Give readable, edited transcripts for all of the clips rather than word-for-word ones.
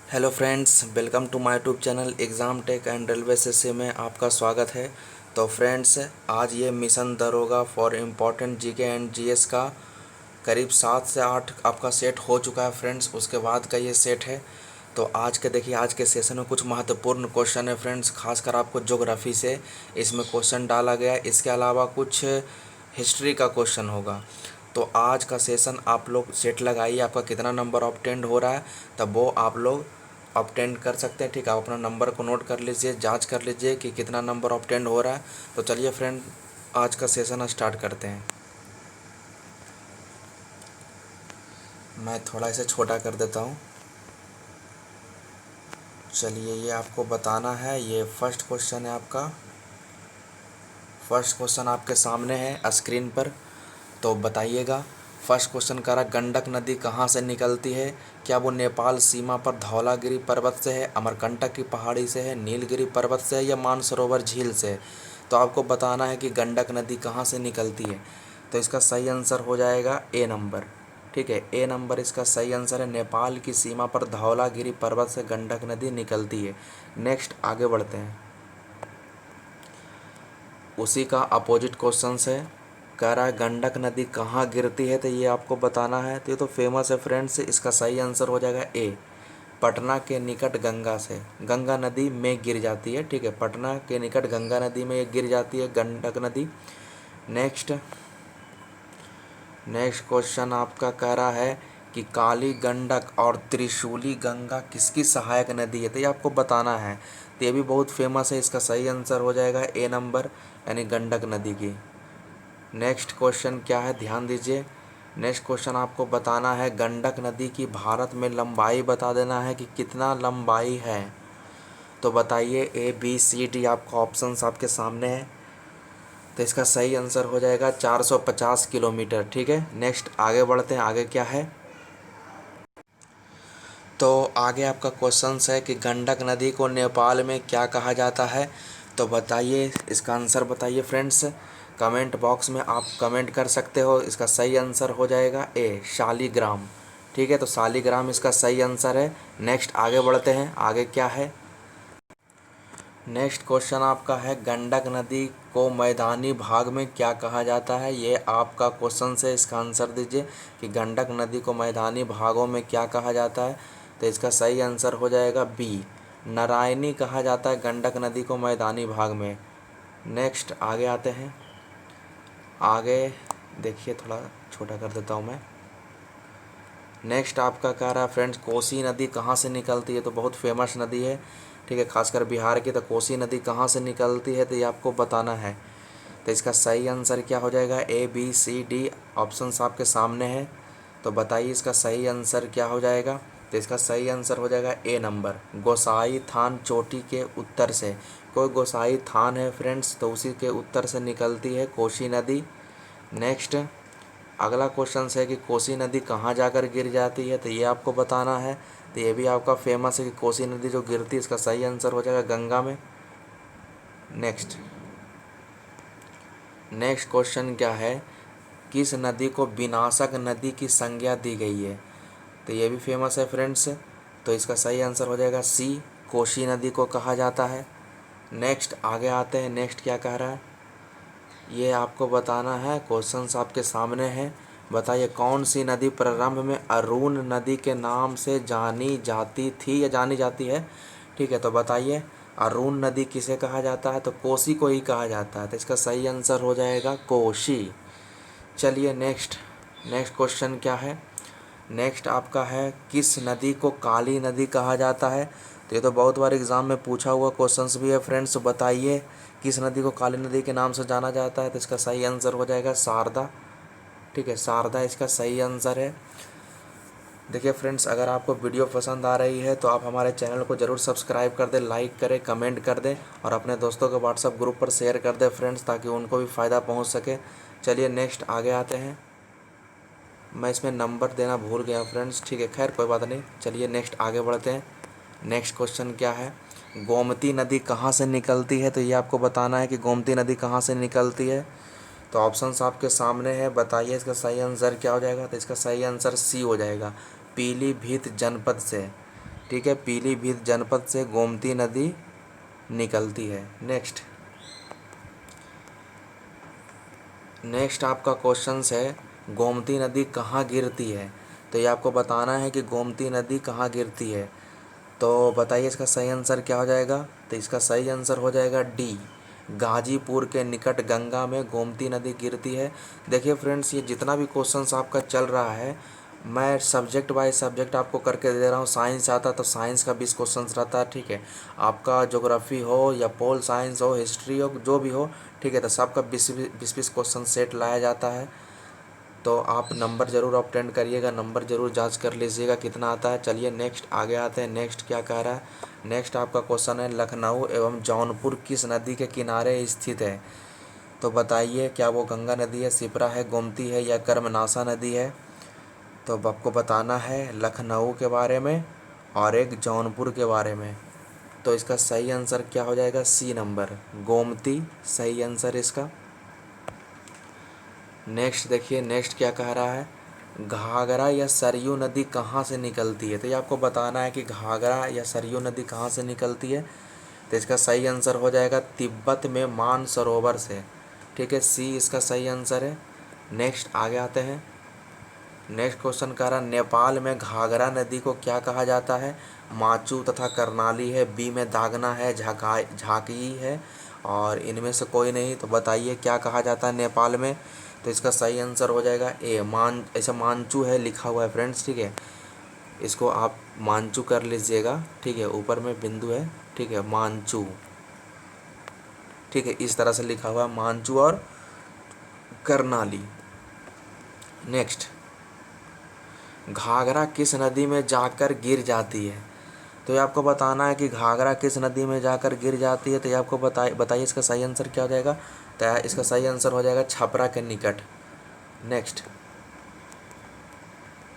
Hello friends, welcome to my YouTube channel exam tech and railway से में आपका स्वागत है। तो फ्रेंड्स, आज ये मिशन दरोगा for important GK and GS का करीब 7 से 8 आपका सेट हो चुका है फ्रेंड्स। उसके बाद का ये सेट है। तो आज के देखिए, आज के सेशन में कुछ महत्वपूर्ण क्वेश्चन है फ्रेंड्स, खासकर आपको ज्योग्राफी से इसमें क्वेश्चन डाला गया है। इसके अलावा कुछ हिस्ट्री का क्वेश्चन होगा। तो आज का सेशन आप लोग सेट लगाइए, आपका कितना नंबर ऑब्टेंड हो रहा है तब वो आप लोग ऑब्टेंड कर सकते हैं। ठीक है, आप अपना नंबर को नोट कर लीजिए, जांच कर लीजिए कि कितना नंबर ऑब्टेंड हो रहा है। तो चलिए फ्रेंड, आज का सेशन स्टार्ट करते हैं। मैं थोड़ा इसे छोटा कर देता हूँ। चलिए, ये आपको बताना है। ये फर्स्ट क्वेश्चन है आपका। फर्स्ट क्वेश्चन आपके सामने है स्क्रीन पर। तो बताइएगा। फर्स्ट क्वेश्चन कह रहा, गंडक नदी कहाँ से निकलती है? क्या वो नेपाल सीमा पर धौलागिरी पर्वत से है, अमरकंटक की पहाड़ी से है, नीलगिरी पर्वत से है या मानसरोवर झील से है? तो आपको बताना है कि गंडक नदी कहाँ से निकलती है। तो इसका सही आंसर हो जाएगा ए नंबर। ठीक है, ए नंबर इसका सही आंसर है। नेपाल की सीमा पर धौलागिरी पर्वत से गंडक नदी निकलती है। नेक्स्ट आगे बढ़ते हैं। उसी का अपोजिट क्वेश्चन है। कह रहा है गंडक नदी कहाँ गिरती है, तो ये आपको बताना है। तो ये तो फेमस है फ्रेंड्स, इसका सही आंसर हो जाएगा ए, पटना के निकट गंगा से, गंगा नदी में गिर जाती है। ठीक है, पटना के निकट गंगा नदी में ये गिर जाती है गंडक नदी। नेक्स्ट नेक्स्ट क्वेश्चन आपका कह रहा है कि काली गंडक और त्रिशूली गंगा किसकी सहायक नदी है, तो ये आपको बताना है। तो ये भी बहुत फेमस है, इसका सही आंसर हो जाएगा ए नंबर, यानी गंडक नदी की। नेक्स्ट क्वेश्चन क्या है, ध्यान दीजिए। नेक्स्ट क्वेश्चन आपको बताना है गंडक नदी की भारत में लंबाई बता देना है कि कितना लंबाई है। तो बताइए, ए बी सी डी आपका ऑप्शंस आपके सामने है। तो इसका सही आंसर हो जाएगा 450 किलोमीटर। ठीक है, नेक्स्ट आगे बढ़ते हैं। आगे क्या है, तो आगे आपका क्वेश्चन है कि गंडक नदी को नेपाल में क्या कहा जाता है। तो बताइए, इसका आंसर बताइए फ्रेंड्स। कमेंट बॉक्स में आप कमेंट कर सकते हो। इसका सही आंसर हो जाएगा ए, शालीग्राम। ठीक है, तो शालीग्राम इसका सही आंसर है। नेक्स्ट आगे बढ़ते हैं। आगे क्या है, नेक्स्ट क्वेश्चन आपका है गंडक नदी को मैदानी भाग में क्या कहा जाता है। ये आपका क्वेश्चन है, इसका आंसर दीजिए कि गंडक नदी को मैदानी भागों में क्या कहा जाता है। तो इसका सही आंसर हो जाएगा बी, नारायणी कहा जाता है गंडक नदी को मैदानी भाग में। नेक्स्ट आगे आते हैं। आगे देखिए, थोड़ा छोटा कर देता हूँ मैं। नेक्स्ट आपका कह रहा है फ्रेंड्स, कोसी नदी कहाँ से निकलती है। तो बहुत फेमस नदी है, ठीक है, खासकर बिहार की। तो कोसी नदी कहाँ से निकलती है, तो ये आपको बताना है। तो इसका सही आंसर क्या हो जाएगा, A B C D options आपके सामने है। तो बताइए इसका सही आंसर क्या हो जाएगा। तो इसका सही आंसर हो जाएगा ए नंबर, गोसाई थान चोटी के उत्तर से। कोई गोसाई थान है फ्रेंड्स, तो उसी के उत्तर से निकलती है कोसी नदी। नेक्स्ट अगला क्वेश्चन है कि कोसी नदी कहाँ जाकर गिर जाती है, तो ये आपको बताना है। तो ये भी आपका फेमस है कि कोसी नदी जो गिरती है, इसका सही आंसर हो जाएगा गंगा में। नेक्स्ट नेक्स्ट क्वेश्चन क्या है, किस नदी को विनाशक नदी की संज्ञा दी गई है। तो ये भी फेमस है फ्रेंड्स। तो इसका सही आंसर हो जाएगा सी, कोसी नदी को कहा जाता है। नेक्स्ट आगे आते हैं। नेक्स्ट क्या कह रहा है, ये आपको बताना है। क्वेश्चंस आपके सामने हैं। बताइए, कौन सी नदी प्रारंभ में अरुण नदी के नाम से जानी जाती थी या जानी जाती है। ठीक है, तो बताइए अरुण नदी किसे कहा जाता है। तो कोसी को ही कहा जाता है। तो इसका सही आंसर हो जाएगा कोसी। चलिए नेक्स्ट नेक्स्ट क्वेश्चन क्या है। नेक्स्ट आपका है, किस नदी को काली नदी कहा जाता है। तो ये तो बहुत बार एग्जाम में पूछा हुआ क्वेश्चंस भी है फ्रेंड्स। तो बताइए किस नदी को काली नदी के नाम से जाना जाता है। तो इसका सही आंसर हो जाएगा शारदा। ठीक है, शारदा इसका सही आंसर है। देखिए फ्रेंड्स, अगर आपको वीडियो पसंद आ रही है तो आप हमारे चैनल को ज़रूर सब्सक्राइब कर दें, लाइक करें, कमेंट कर दें और अपने दोस्तों के व्हाट्सएप ग्रुप पर शेयर कर दें फ्रेंड्स, ताकि उनको भी फ़ायदा पहुंच सके। चलिए नेक्स्ट आगे आते हैं। मैं इसमें नंबर देना भूल गया फ्रेंड्स। ठीक है, खैर कोई बात नहीं। चलिए नेक्स्ट आगे बढ़ते हैं। नेक्स्ट क्वेश्चन क्या है, गोमती नदी कहाँ से निकलती है। तो ये आपको बताना है कि गोमती नदी कहाँ से निकलती है। तो ऑप्शंस आपके सामने है। बताइए इसका सही आंसर क्या हो जाएगा। तो इसका सही आंसर सी हो जाएगा, पीलीभीत जनपद से। ठीक है, पीलीभीत जनपद से गोमती नदी निकलती है। नेक्स्ट आपका क्वेश्चन है गोमती नदी कहाँ गिरती है। तो ये आपको बताना है कि गोमती नदी कहाँ गिरती है। तो बताइए इसका सही आंसर क्या हो जाएगा। तो इसका सही आंसर हो जाएगा डी, गाजीपुर के निकट गंगा में गोमती नदी गिरती है। देखिए फ्रेंड्स, ये जितना भी क्वेश्चंस आपका चल रहा है मैं सब्जेक्ट बाय सब्जेक्ट आपको करके दे रहा हूँ। साइंस आता तो साइंस का 20 क्वेश्चंस रहता है, ठीक है। आपका ज्योग्राफी हो या पोल साइंस हो, हिस्ट्री हो, जो भी हो, ठीक है, तो सबका 20-20 क्वेश्चन सेट लाया जाता है। तो आप नंबर ज़रूर ऑब्टेन करिएगा, नंबर ज़रूर जांच कर लीजिएगा कितना आता है। चलिए नेक्स्ट आगे आते हैं। नेक्स्ट क्या कह रहा है। नेक्स्ट आपका क्वेश्चन है लखनऊ एवं जौनपुर किस नदी के किनारे स्थित है। तो बताइए क्या वो गंगा नदी है, शिप्रा है, गोमती है या कर्मनाशा नदी है। तो अब आपको बताना है लखनऊ के बारे में और एक जौनपुर के बारे में। तो इसका सही आंसर क्या हो जाएगा, सी नंबर, गोमती सही आंसर इसका। नेक्स्ट देखिए, नेक्स्ट क्या कह रहा है, घाघरा या सरयू नदी कहाँ से निकलती है। तो ये आपको बताना है कि घाघरा या सरयू नदी कहाँ से निकलती है। तो इसका सही आंसर हो जाएगा तिब्बत में मानसरोवर से, ठीक है, सी इसका सही आंसर है। नेक्स्ट आगे आते हैं। नेक्स्ट क्वेश्चन कह रहा है नेपाल में घाघरा नदी को क्या कहा जाता है। माचू तथा करनाली है, बी में दागना है, झाकी है और इनमें से कोई नहीं। तो बताइए क्या कहा जाता है नेपाल में। तो इसका सही आंसर हो जाएगा ए, ऐसा मानचू है लिखा हुआ है फ्रेंड्स, ठीक है, इसको आप मानचू कर लीजिएगा, ठीक है, ऊपर में बिंदु है, ठीक है, मानचू, ठीक है, इस तरह से लिखा हुआ है मानचू और करनाली। नेक्स्ट, घाघरा किस नदी में जाकर गिर जाती है। तो ये आपको बताना है कि घाघरा किस नदी में जाकर गिर जाती है। तो ये आपको बताइए इसका सही आंसर क्या हो जाएगा। तो इसका सही आंसर हो जाएगा छपरा के निकट।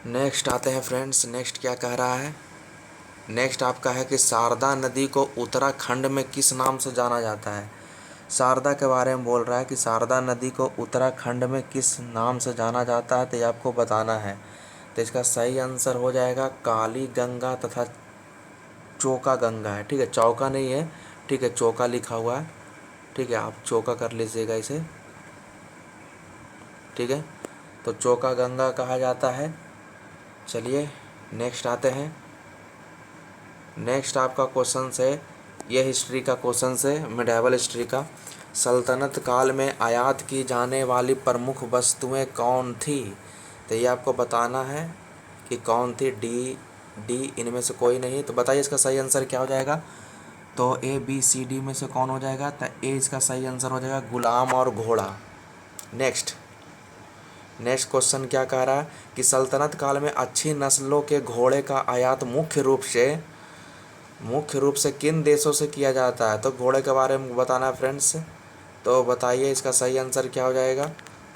नेक्स्ट आते हैं फ्रेंड्स। नेक्स्ट क्या कह रहा है। नेक्स्ट आपका है कि शारदा नदी को उत्तराखंड में किस नाम से जाना जाता है। शारदा के बारे में बोल रहा है कि शारदा नदी को उत्तराखंड में किस नाम से जाना जाता है। तो ये आपको बताना है। तो इसका सही आंसर हो जाएगा काली गंगा तथा चौका गंगा है, ठीक है, चौका नहीं है, ठीक है, चौका लिखा हुआ है, ठीक है, आप चौका कर लीजिएगा इसे, ठीक है, तो चौका गंगा कहा जाता है। चलिए नेक्स्ट आते हैं। नेक्स्ट आपका क्वेश्चन है, ये हिस्ट्री का क्वेश्चन है, मिडाइवल हिस्ट्री का। सल्तनत काल में आयात की जाने वाली प्रमुख वस्तुएं कौन थी। तो ये आपको बताना है कि कौन थी। डी इनमें से कोई नहीं। तो बताइए इसका सही आंसर क्या हो जाएगा। तो ए बी सी डी में से कौन हो जाएगा। तो ए इसका सही आंसर हो जाएगा गुलाम और घोड़ा। नेक्स्ट क्वेश्चन क्या कह रहा है कि सल्तनत काल में अच्छी नस्लों के घोड़े का आयात मुख्य रूप से किन देशों से किया जाता है। तो घोड़े के बारे में बताना है फ्रेंड्स। तो बताइए इसका सही आंसर क्या हो जाएगा।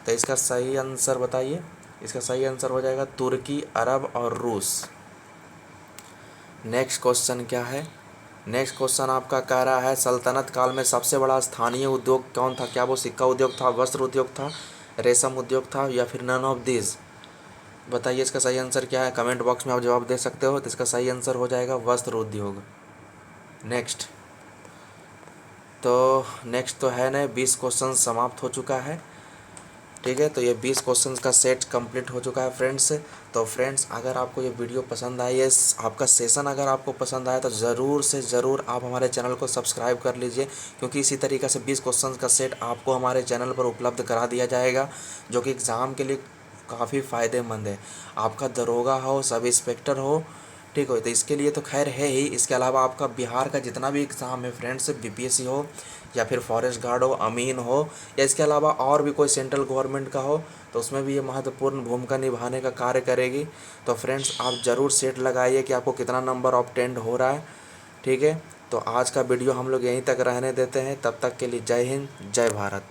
तो इसका सही आंसर बताइए। इसका सही आंसर हो जाएगा तुर्की, अरब और रूस। नेक्स्ट क्वेश्चन क्या है। नेक्स्ट क्वेश्चन आपका कह रहा है सल्तनत काल में सबसे बड़ा स्थानीय उद्योग कौन था। क्या वो सिक्का उद्योग था, वस्त्र उद्योग था, रेशम उद्योग था या फिर नन ऑफ दिस। बताइए इसका सही आंसर क्या है। कमेंट बॉक्स में आप जवाब दे सकते हो। तो इसका सही आंसर हो जाएगा वस्त्र उद्योग। नेक्स्ट तो है ना, 20 क्वेश्चन समाप्त हो चुका है, ठीक है। तो ये 20 क्वेश्चंस का सेट कंप्लीट हो चुका है फ्रेंड्स। तो फ्रेंड्स अगर आपको ये वीडियो पसंद आई है, आपका सेशन अगर आपको पसंद आया तो ज़रूर से ज़रूर आप हमारे चैनल को सब्सक्राइब कर लीजिए, क्योंकि इसी तरीक़े से 20 क्वेश्चंस का सेट आपको हमारे चैनल पर उपलब्ध करा दिया जाएगा, जो कि एग्ज़ाम के लिए काफ़ी फ़ायदेमंद है। आपका दरोगा हो, सब इंस्पेक्टर हो, ठीक हो, तो इसके लिए तो खैर है ही। इसके अलावा आपका बिहार का जितना भी एग्ज़ाम है फ्रेंड्स, बीपीएससी हो या फिर फॉरेस्ट गार्ड हो, अमीन हो, या इसके अलावा और भी कोई सेंट्रल गवर्नमेंट का हो, तो उसमें भी ये महत्वपूर्ण भूमिका निभाने का कार्य करेगी। तो फ्रेंड्स आप ज़रूर सेट लगाइए कि आपको कितना नंबर ऑब्टेंड हो रहा है, ठीक है। तो आज का वीडियो हम लोग यहीं तक रहने देते हैं। तब तक के लिए जय हिंद, जय भारत।